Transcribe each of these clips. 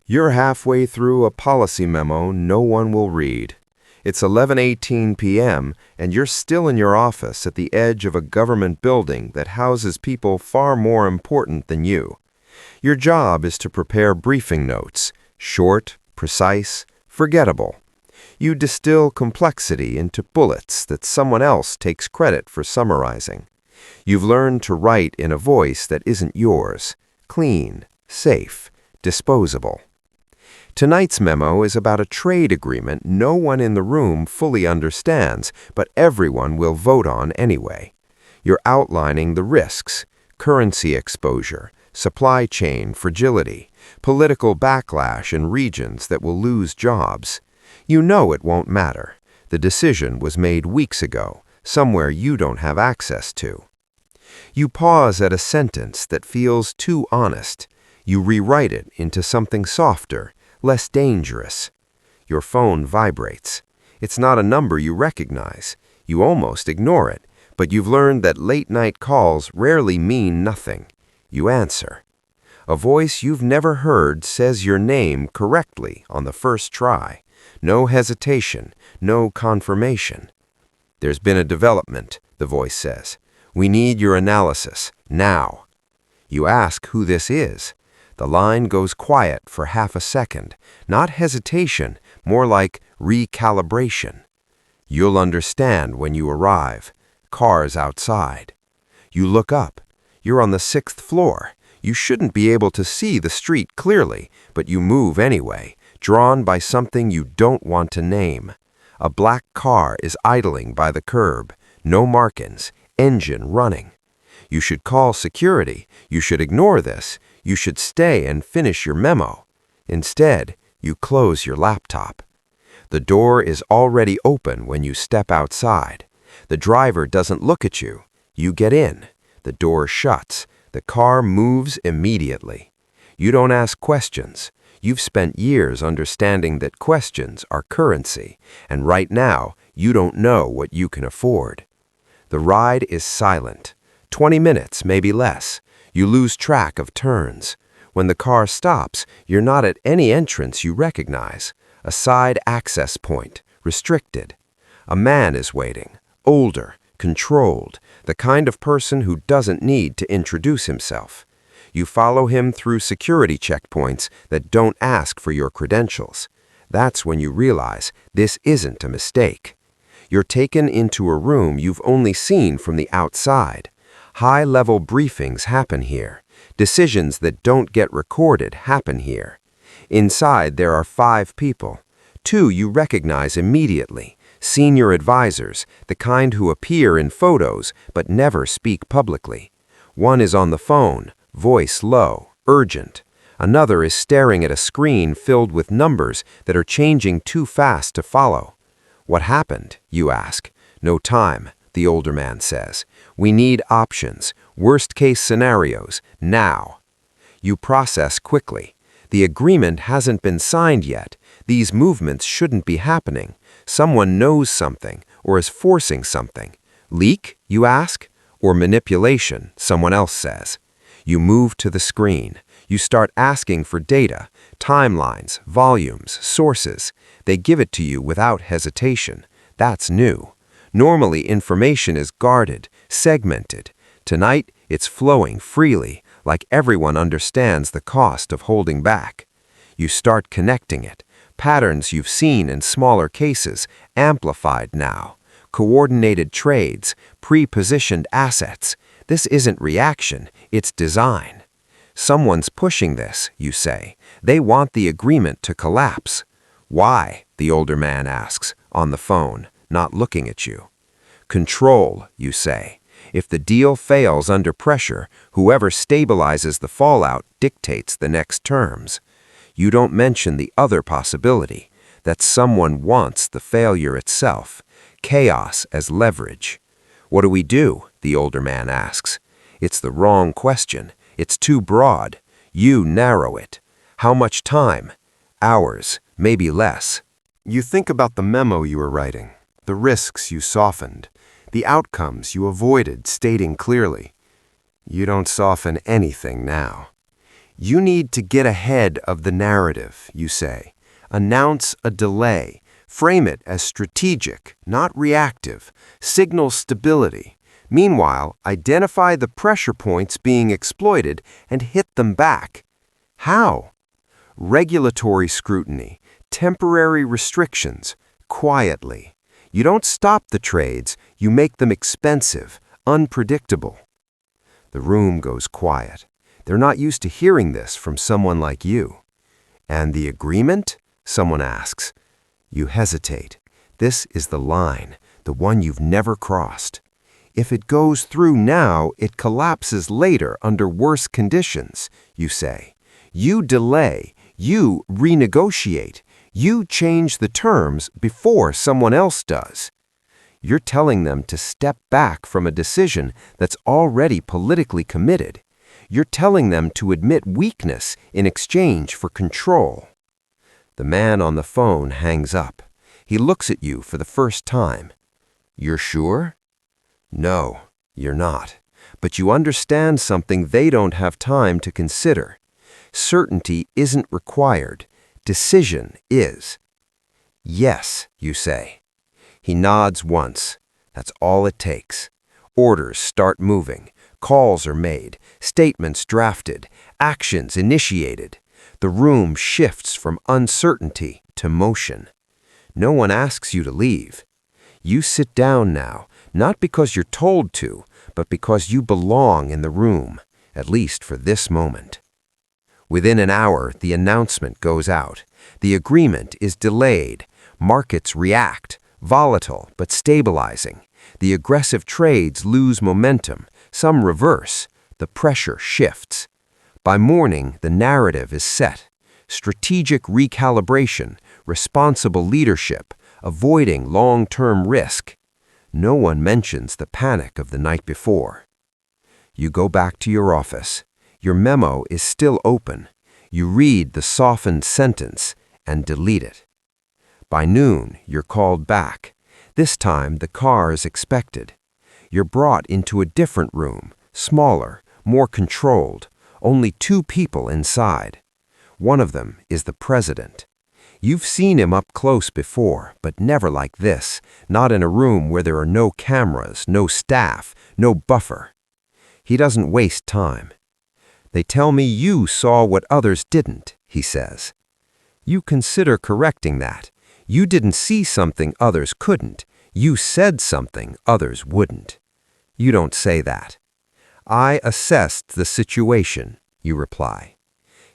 You're halfway through a policy memo no one will read. It's 11:18 p.m., and you're still in your office at the edge of a government building that houses people far more important than you. Your job is to prepare briefing notes, short, precise, forgettable. You distill complexity into bullets that someone else takes credit for summarizing. You've learned to write in a voice that isn't yours, clean, safe, disposable. Tonight's memo is about a trade agreement no one in the room fully understands, but everyone will vote on anyway. You're outlining the risks, currency exposure, supply chain fragility, political backlash in regions that will lose jobs. You know it won't matter. The decision was made weeks ago, somewhere you don't have access to. You pause at a sentence that feels too honest. You rewrite it into something softer, less dangerous. Your phone vibrates. It's not a number you recognize. You almost ignore it, but you've learned that late-night calls rarely mean nothing. You answer. A voice you've never heard says your name correctly on the first try. No hesitation, no confirmation. "There's been a development," the voice says. "We need your analysis, now." You ask who this is. The line goes quiet for half a second. Not hesitation, more like recalibration. You'll understand when you arrive. Cars outside. You look up. You're on the 6th floor. You shouldn't be able to see the street clearly, but you move anyway, drawn by something you don't want to name. A black car is idling by the curb. No markings. Engine running. You should call security. You should ignore this. You should stay and finish your memo. Instead, you close your laptop. The door is already open when you step outside. The driver doesn't look at you. You get in. The door shuts. The car moves immediately. You don't ask questions. You've spent years understanding that questions are currency, and right now, you don't know what you can afford. The ride is silent. 20 minutes, maybe less. You lose track of turns. When the car stops, you're not at any entrance you recognize. A side access point, restricted. A man is waiting, older, controlled, the kind of person who doesn't need to introduce himself. You follow him through security checkpoints that don't ask for your credentials. That's when you realize this isn't a mistake. You're taken into a room you've only seen from the outside. High-level briefings happen here. Decisions that don't get recorded happen here. Inside, there are 5 people. 2 you recognize immediately. Senior advisors, the kind who appear in photos but never speak publicly. 1 is on the phone, voice low, urgent. Another is staring at a screen filled with numbers that are changing too fast to follow. "What happened?" you ask. "No time," the older man says. "We need options, worst-case scenarios, now." You process quickly. The agreement hasn't been signed yet. These movements shouldn't be happening. Someone knows something or is forcing something. Leak, you ask? Or manipulation, someone else says. You move to the screen. You start asking for data, timelines, volumes, sources. They give it to you without hesitation. That's new. Normally, information is guarded, segmented. Tonight, it's flowing freely, like everyone understands the cost of holding back. You start connecting it. Patterns you've seen in smaller cases, amplified now. Coordinated trades, pre-positioned assets. This isn't reaction, it's design. Someone's pushing this, you say. They want the agreement to collapse. Why? The older man asks, on the phone, not looking at you. Control, you say. If the deal fails under pressure, whoever stabilizes the fallout dictates the next terms. You don't mention the other possibility, that someone wants the failure itself, chaos as leverage. What do we do? The older man asks. It's the wrong question. It's too broad. You narrow it. How much time? Hours, maybe less. You think about the memo you were writing, the risks you softened, the outcomes you avoided stating clearly. You don't soften anything now. You need to get ahead of the narrative, you say. Announce a delay. Frame it as strategic, not reactive. Signal stability. Meanwhile, identify the pressure points being exploited and hit them back. How? Regulatory scrutiny, temporary restrictions, quietly. You don't stop the trades, you make them expensive, unpredictable. The room goes quiet. They're not used to hearing this from someone like you. And the agreement? Someone asks. You hesitate. This is the line, the one you've never crossed. If it goes through now, it collapses later under worse conditions, you say. You delay. You renegotiate. You change the terms before someone else does. You're telling them to step back from a decision that's already politically committed. You're telling them to admit weakness in exchange for control. The man on the phone hangs up. He looks at you for the first time. You're sure? No, you're not. But you understand something they don't have time to consider. Certainty isn't required. Decision is. Yes, you say. He nods once. That's all it takes. Orders start moving. Calls are made. Statements drafted. Actions initiated. The room shifts from uncertainty to motion. No one asks you to leave. You sit down now, not because you're told to, but because you belong in the room, at least for this moment. Within an hour, the announcement goes out. The agreement is delayed. Markets react, volatile but stabilizing. The aggressive trades lose momentum. Some reverse. The pressure shifts. By morning, the narrative is set. Strategic recalibration, responsible leadership, avoiding long-term risk. No one mentions the panic of the night before. You go back to your office. Your memo is still open. You read the softened sentence and delete it. By noon, you're called back. This time, the car is expected. You're brought into a different room, smaller, more controlled. Only 2 people inside. One of them is the president. You've seen him up close before, but never like this, not in a room where there are no cameras, no staff, no buffer. He doesn't waste time. They tell me you saw what others didn't, he says. You consider correcting that. You didn't see something others couldn't. You said something others wouldn't. You don't say that. I assessed the situation, you reply.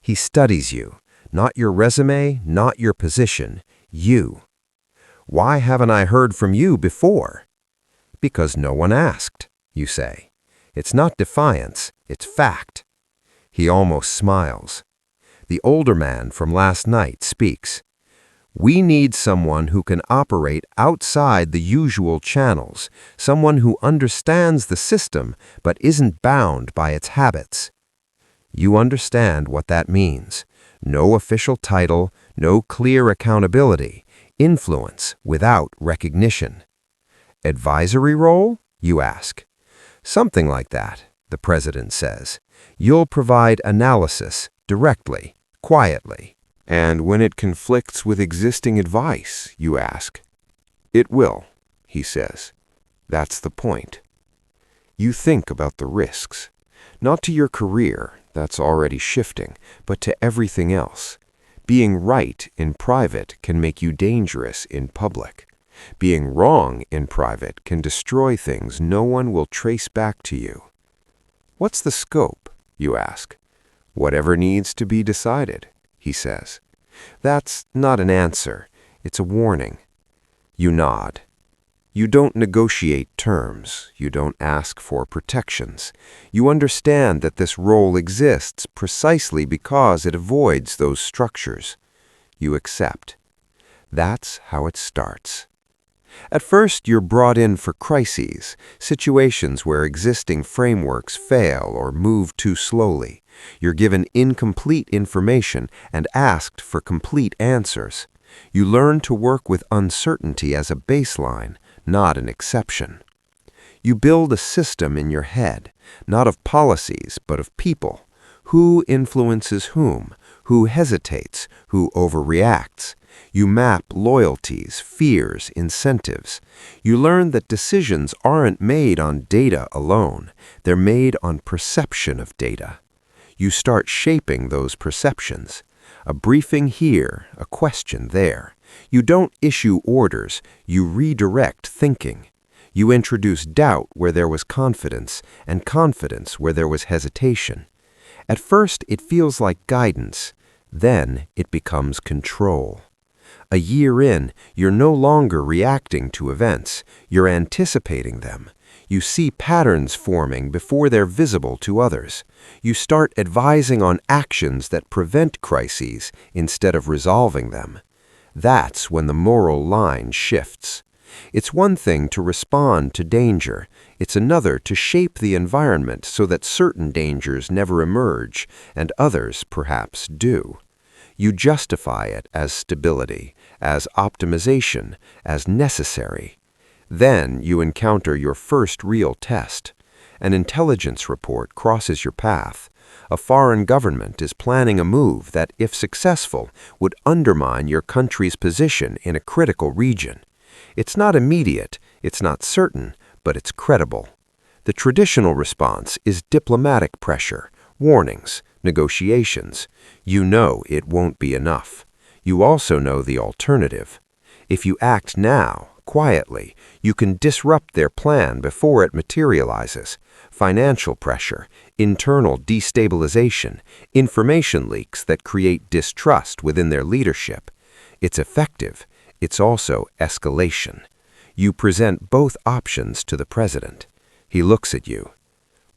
He studies you, not your resume, not your position, you. Why haven't I heard from you before? Because no one asked, you say. It's not defiance, it's fact. He almost smiles. The older man from last night speaks. We need someone who can operate outside the usual channels, someone who understands the system but isn't bound by its habits. You understand what that means. No official title, no clear accountability, influence without recognition. Advisory role, you ask. Something like that, the president says. You'll provide analysis directly, quietly. And when it conflicts with existing advice, you ask. It will, he says. That's the point. You think about the risks. Not to your career, that's already shifting, but to everything else. Being right in private can make you dangerous in public. Being wrong in private can destroy things no one will trace back to you. What's the scope, you ask. Whatever needs to be decided, he says. That's not an answer, it's a warning. You nod. You don't negotiate terms, you don't ask for protections. You understand that this role exists precisely because it avoids those structures. You accept. That's how it starts. At first, you're brought in for crises, situations where existing frameworks fail or move too slowly. You're given incomplete information and asked for complete answers. You learn to work with uncertainty as a baseline, not an exception. You build a system in your head, not of policies, but of people, Who influences whom? Who hesitates? Who overreacts? You map loyalties, fears, incentives. You learn that decisions aren't made on data alone. They're made on perception of data. You start shaping those perceptions. A briefing here, a question there. You don't issue orders, you redirect thinking. You introduce doubt where there was confidence, and confidence where there was hesitation. At first, it feels like guidance. Then, it becomes control. A year in, you're no longer reacting to events. You're anticipating them. You see patterns forming before they're visible to others. You start advising on actions that prevent crises instead of resolving them. That's when the moral line shifts. It's one thing to respond to danger. It's another to shape the environment so that certain dangers never emerge, and others perhaps do. You justify it as stability, as optimization, as necessary. Then you encounter your first real test. An intelligence report crosses your path. A foreign government is planning a move that, if successful, would undermine your country's position in a critical region. It's not immediate, it's not certain, but it's credible. The traditional response is diplomatic pressure, warnings, negotiations. You know it won't be enough. You also know the alternative. If you act now, quietly, you can disrupt their plan before it materializes. Financial pressure, internal destabilization, information leaks that create distrust within their leadership. It's effective. It's also escalation. You present both options to the president. He looks at you.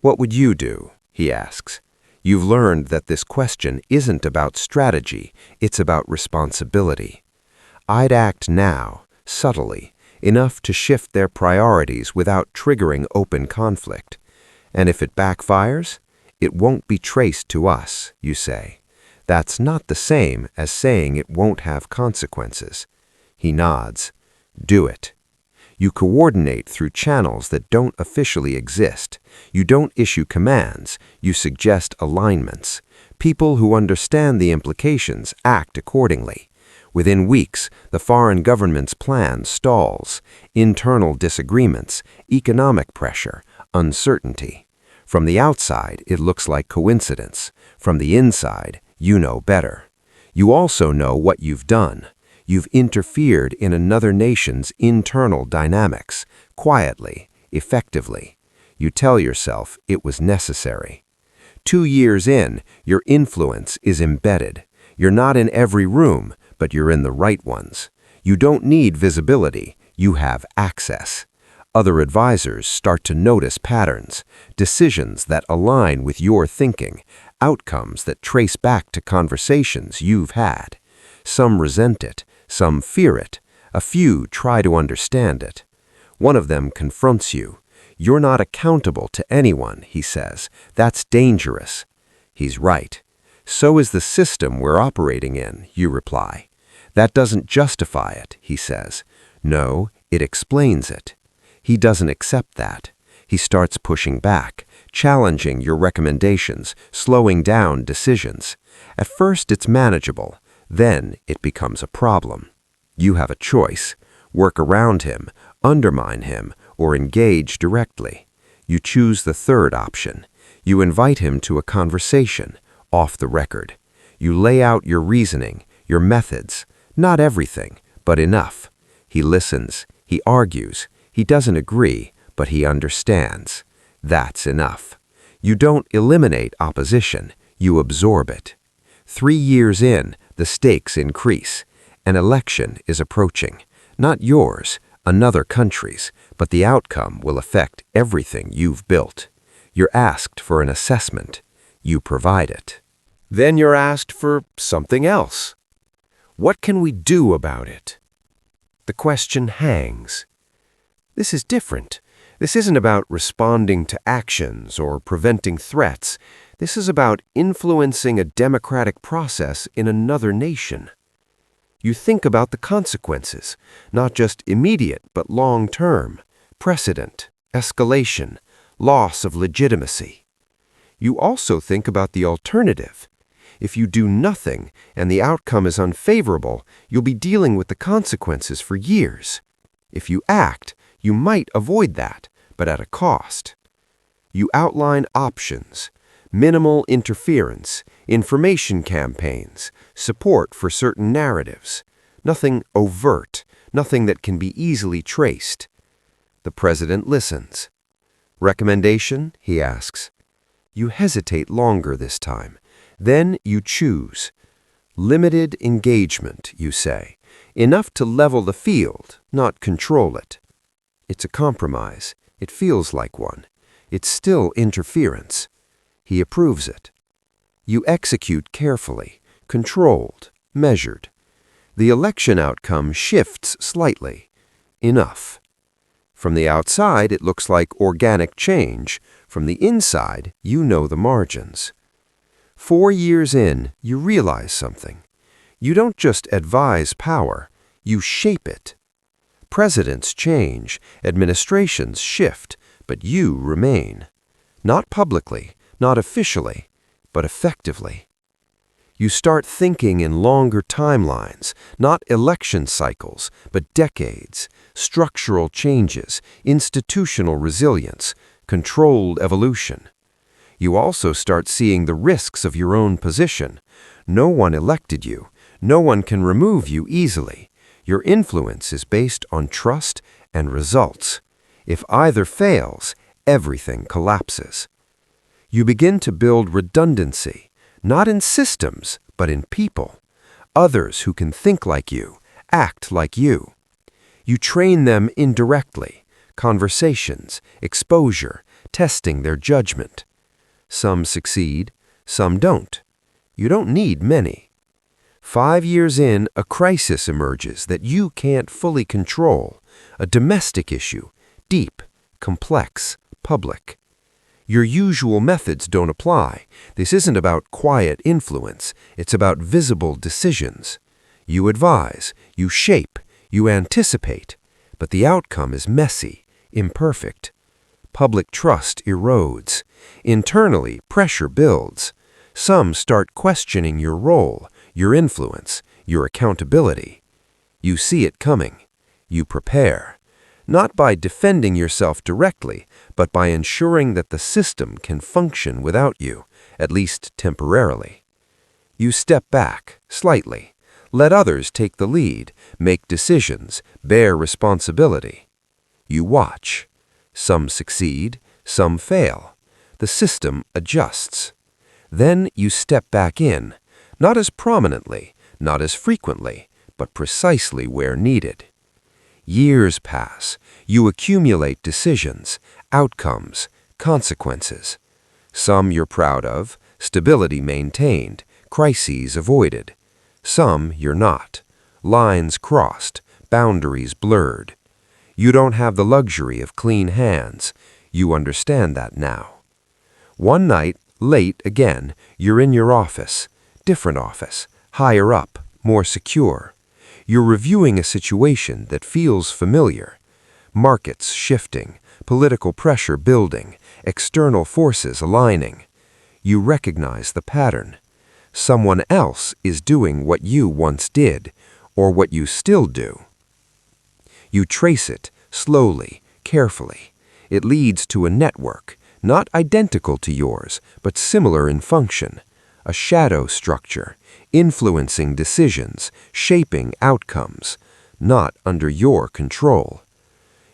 "What would you do?" he asks. You've learned that this question isn't about strategy, it's about responsibility. I'd act now, subtly, enough to shift their priorities without triggering open conflict. And if it backfires, it won't be traced to us, you say. That's not the same as saying it won't have consequences. He nods. Do it. You coordinate through channels that don't officially exist. You don't issue commands. You suggest alignments. People who understand the implications act accordingly. Within weeks, the foreign government's plan stalls. Internal disagreements, economic pressure, uncertainty. From the outside, it looks like coincidence. From the inside, you know better. You also know what you've done. You've interfered in another nation's internal dynamics, quietly, effectively. You tell yourself it was necessary. 2 years in, your influence is embedded. You're not in every room, but you're in the right ones. You don't need visibility, you have access. Other advisors start to notice patterns, decisions that align with your thinking, outcomes that trace back to conversations you've had. Some resent it, some fear it, a few try to understand it. One of them confronts you. You're not accountable to anyone, he says. That's dangerous. He's right. So is the system we're operating in, you reply. That doesn't justify it, he says. No, it explains it. He doesn't accept that. He starts pushing back, challenging your recommendations, slowing down decisions. At first it's manageable. Then it becomes a problem. You have a choice. Work around him, undermine him, or engage directly. You choose the third option. You invite him to a conversation, off the record. You lay out your reasoning, your methods. Not everything, but enough. He listens. He argues. He doesn't agree, but he understands. That's enough. You don't eliminate opposition. You absorb it. 3 years in, the stakes increase. An election is approaching. Not yours, another country's, but the outcome will affect everything you've built. You're asked for an assessment. You provide it. Then you're asked for something else. What can we do about it? The question hangs. This is different. This isn't about responding to actions or preventing threats. This is about influencing a democratic process in another nation. You think about the consequences, not just immediate but long-term, precedent, escalation, loss of legitimacy. You also think about the alternative. If you do nothing and the outcome is unfavorable, you'll be dealing with the consequences for years. If you act, you might avoid that, but at a cost. You outline options: minimal interference, information campaigns, support for certain narratives. Nothing overt, nothing that can be easily traced. The president listens. Recommendation? He asks. You hesitate longer this time. Then you choose. Limited engagement, you say. Enough to level the field, not control it. It's a compromise. It feels like one. It's still interference. He approves it. You execute carefully, controlled, measured. The election outcome shifts slightly. Enough. From the outside, it looks like organic change. From the inside, you know the margins. 4 years in, you realize something. You don't just advise power, you shape it. Presidents change, administrations shift, but you remain. Not publicly, not officially, but effectively. You start thinking in longer timelines, not election cycles, but decades, structural changes, institutional resilience, controlled evolution. You also start seeing the risks of your own position. No one elected you. No one can remove you easily. Your influence is based on trust and results. If either fails, everything collapses. You begin to build redundancy, not in systems, but in people. Others who can think like you, act like you. You train them indirectly, conversations, exposure, testing their judgment. Some succeed, some don't. You don't need many. 5 years in, a crisis emerges that you can't fully control, a domestic issue, deep, complex, public. Your usual methods don't apply. This isn't about quiet influence, it's about visible decisions. You advise, you shape, you anticipate, but the outcome is messy, imperfect. Public trust erodes. Internally, pressure builds. Some start questioning your role, your influence, your accountability. You see it coming. You prepare. Not by defending yourself directly, but by ensuring that the system can function without you, at least temporarily. You step back, slightly. Let others take the lead, make decisions, bear responsibility. You watch. Some succeed, some fail. The system adjusts. Then you step back in, not as prominently, not as frequently, but precisely where needed. Years pass. You accumulate decisions, outcomes, consequences. Some you're proud of, stability maintained, crises avoided. Some you're not. Lines crossed, boundaries blurred. You don't have the luxury of clean hands. You understand that now. One night, late again, you're in your office. Different office, higher up, more secure. You're reviewing a situation that feels familiar. Markets shifting, political pressure building, external forces aligning. You recognize the pattern. Someone else is doing what you once did, or what you still do. You trace it, slowly, carefully. It leads to a network, not identical to yours, but similar in function. A shadow structure, influencing decisions, shaping outcomes, not under your control.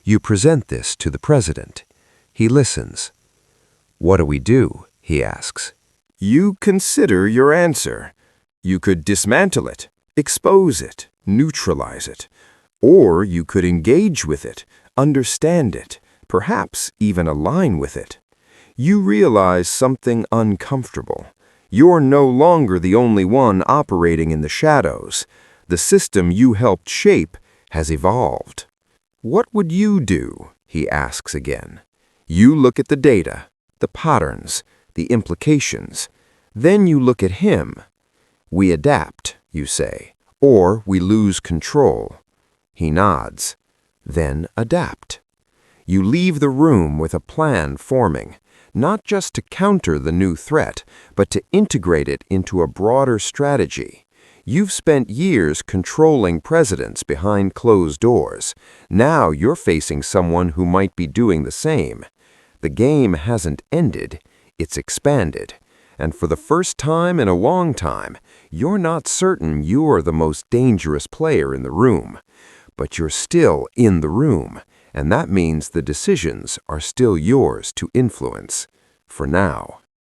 You present this to the president. He listens. What do we do? He asks. You consider your answer. You could dismantle it, expose it, neutralize it. Or you could engage with it, understand it, perhaps even align with it. You realize something uncomfortable. You're no longer the only one operating in the shadows. The system you helped shape has evolved. What would you do? He asks again. You look at the data, the patterns, the implications. Then you look at him. We adapt, you say, or we lose control. He nods. Then adapt. You leave the room with a plan forming, not just to counter the new threat, but to integrate it into a broader strategy. You've spent years controlling presidents behind closed doors. Now you're facing someone who might be doing the same. The game hasn't ended, it's expanded. And for the first time in a long time, you're not certain you're the most dangerous player in the room. But you're still in the room, and that means the decisions are still yours to influence. For now.